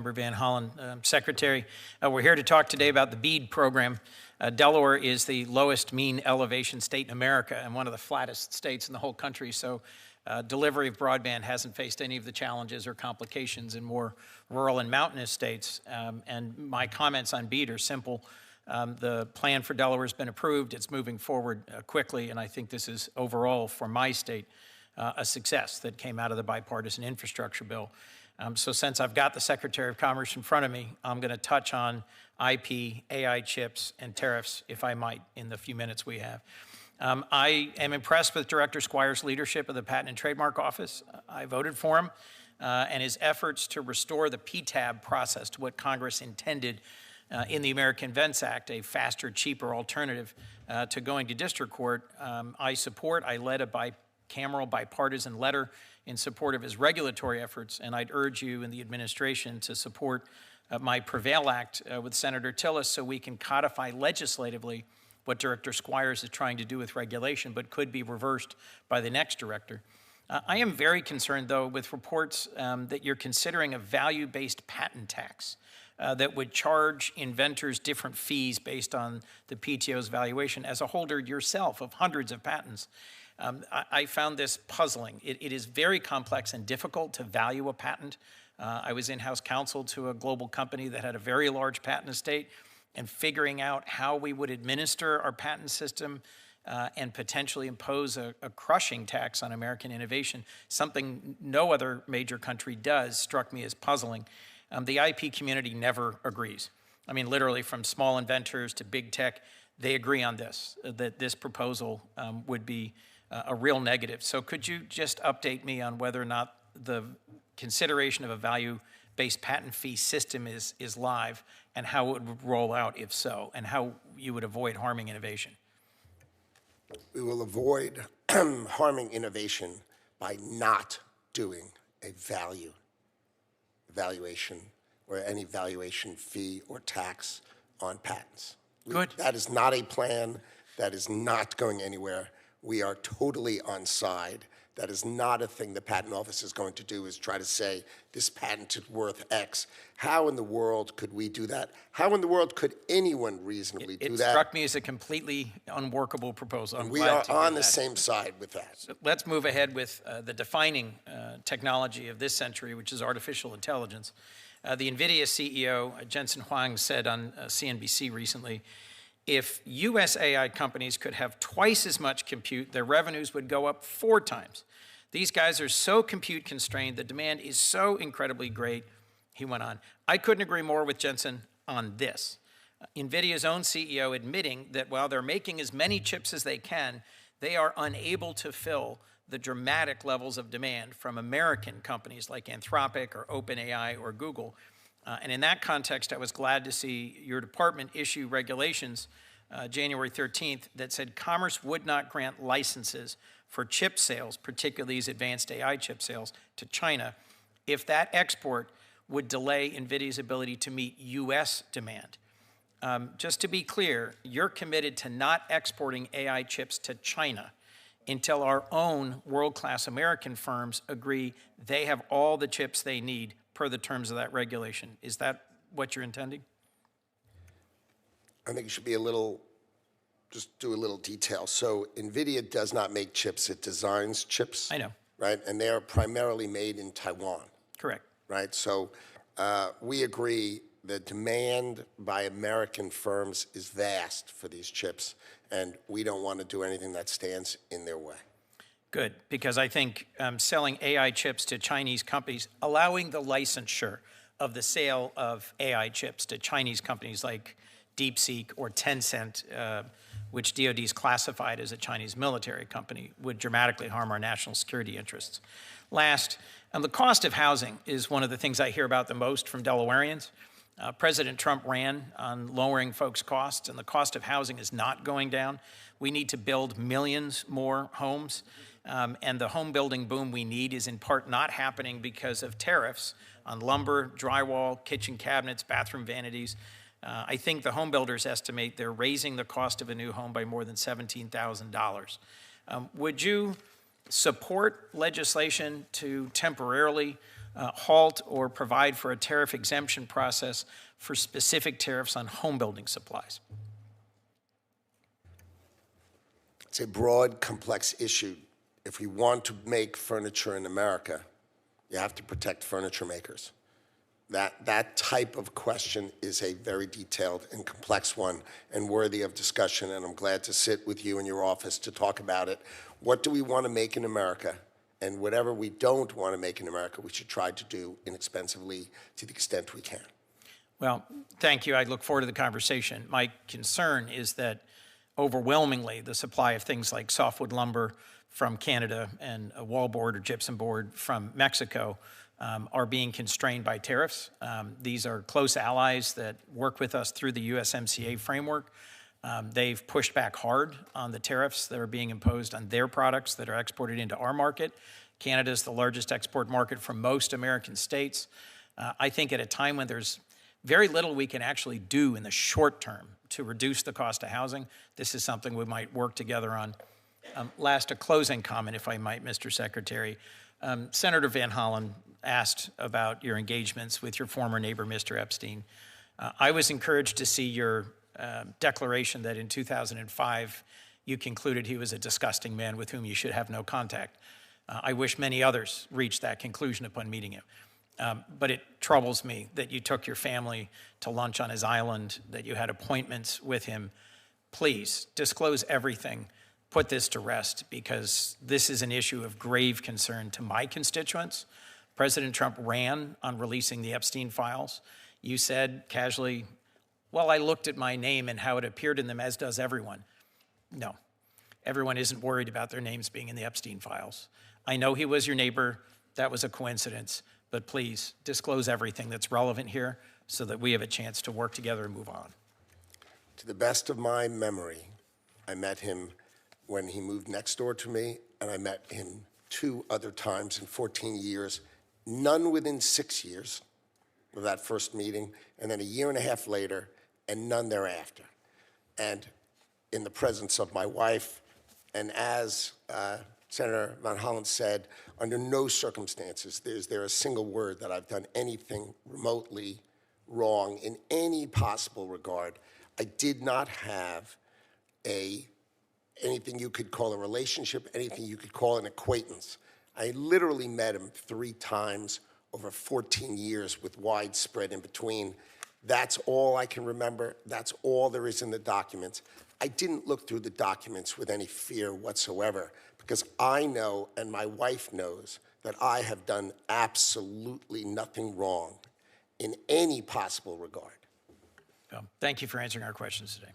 Member Van Hollen, Secretary. We're here to talk today about the BEAD program. Delaware is the lowest mean elevation state in America and one of the flattest states in the whole country, so delivery of broadband hasn't faced any of the challenges or complications in more rural and mountainous states. And my comments on BEAD are simple. The plan for Delaware has been approved. It's moving forward quickly, and I think this is overall for my state a success that came out of the bipartisan infrastructure bill. So since I've got the Secretary of Commerce in front of me, I'm going to touch on IP, AI chips, and tariffs, if I might, in the few minutes we have. I am impressed with Director Squire's leadership of the Patent and Trademark Office. I voted for him, and his efforts to restore the PTAB process to what Congress intended in the American Invents Act, a faster, cheaper alternative to going to district court. I support. I led a bicameral, bipartisan letter in support of his regulatory efforts, and I'd urge you and the administration to support my Prevail Act with Senator Tillis so we can codify legislatively what Director Squires is trying to do with regulation, but could be reversed by the next director. I am very concerned, though, with reports that you're considering a value-based patent tax that would charge inventors different fees based on the PTO's valuation. As a holder yourself of hundreds of patents, I found this puzzling. It is very complex and difficult to value a patent. I was in-house counsel to a global company that had a very large patent estate, and figuring out how we would administer our patent system and potentially impose a crushing tax on American innovation, something no other major country does, struck me as puzzling. The IP community never agrees. I mean, literally from small inventors to big tech, they agree on this, that this proposal would be a real negative. So could you just update me on whether or not the consideration of a value-based patent fee system is live, and how it would roll out if so, and how you would avoid harming innovation? We will avoid harming innovation by not doing a valuation or any valuation fee or tax on patents. Good. That is not a plan. That is not going anywhere. We are totally on side. That is not a thing the Patent Office is going to do, is try to say this patent is worth X. How in the world could we do that? How in the world could anyone reasonably do that? It struck me as a completely unworkable proposal. We are on the same side with that. So let's move ahead with the defining technology of this century, which is artificial intelligence. The NVIDIA CEO, Jensen Huang, said on CNBC recently, if U.S. AI companies could have twice as much compute, their revenues would go up 4 times. These guys are so compute constrained, the demand is so incredibly great, he went on. I couldn't agree more with Jensen on this. NVIDIA's own CEO admitting that while they're making as many chips as they can, they are unable to fill the dramatic levels of demand from American companies like Anthropic or OpenAI or Google. And in that context, I was glad to see your department issue regulations January 13th that said Commerce would not grant licenses for chip sales, particularly these advanced AI chip sales, to China if that export would delay NVIDIA's ability to meet U.S. demand. Just to be clear, you're committed to not exporting AI chips to China until our own world-class American firms agree they have all the chips they need per the terms of that regulation. Is that what you're intending? I think you should be just do a little detail. So NVIDIA does not make chips, it designs chips. I know. Right, and they are primarily made in Taiwan. Correct. Right, so we agree the demand by American firms is vast for these chips, and we don't want to do anything that stands in their way. Good, because I think selling AI chips to Chinese companies, allowing the licensure of the sale of AI chips to Chinese companies like DeepSeek or Tencent, which DoD's classified as a Chinese military company, would dramatically harm our national security interests. Last, the cost of housing is one of the things I hear about the most from Delawareans. President Trump ran on lowering folks' costs, and the cost of housing is not going down. We need to build millions more homes. And the home building boom we need is in part not happening because of tariffs on lumber, drywall, kitchen cabinets, bathroom vanities. I think the home builders estimate they're raising the cost of a new home by more than $17,000. Would you support legislation to temporarily halt or provide for a tariff exemption process for specific tariffs on home building supplies? It's a broad, complex issue. If we want to make furniture in America, you have to protect furniture makers. That type of question is a very detailed and complex one and worthy of discussion, and I'm glad to sit with you in your office to talk about it. What do we want to make in America? And whatever we don't want to make in America, we should try to do inexpensively to the extent we can. Well, thank you. I look forward to the conversation. My concern is that overwhelmingly the supply of things like softwood lumber from Canada and a wallboard or gypsum board from Mexico are being constrained by tariffs. These are close allies that work with us through the USMCA framework. They've pushed back hard on the tariffs that are being imposed on their products that are exported into our market. Canada is the largest export market for most American states. I think at a time when there's very little we can actually do in the short term to reduce the cost of housing, this is something we might work together on. Last, a closing comment, if I might, Mr. Secretary. Senator Van Hollen asked about your engagements with your former neighbor, Mr. Epstein. I was encouraged to see your declaration that in 2005 you concluded he was a disgusting man with whom you should have no contact. I wish many others reached that conclusion upon meeting him. But it troubles me that you took your family to lunch on his island, that you had appointments with him. Please disclose everything. Put this to rest, because this is an issue of grave concern to my constituents. President Trump ran on releasing the Epstein files. You said casually, well, I looked at my name and how it appeared in them, as does everyone. No, everyone isn't worried about their names being in the Epstein files. I know he was your neighbor. That was a coincidence. But please disclose everything that's relevant here so that we have a chance to work together and move on. To the best of my memory, I met him when he moved next door to me, and I met him 2 other times in 14 years, none within 6 years of that first meeting, and then a year and a half later, and none thereafter. And in the presence of my wife, and as Senator Van Hollen said, under no circumstances is there a single word that I've done anything remotely wrong in any possible regard. I did not have anything you could call a relationship, anything you could call an acquaintance. I literally met him 3 times over 14 years with widespread in between. That's all I can remember. That's all there is in the documents. I didn't look through the documents with any fear whatsoever, because I know, and my wife knows, that I have done absolutely nothing wrong in any possible regard. Thank you for answering our questions today.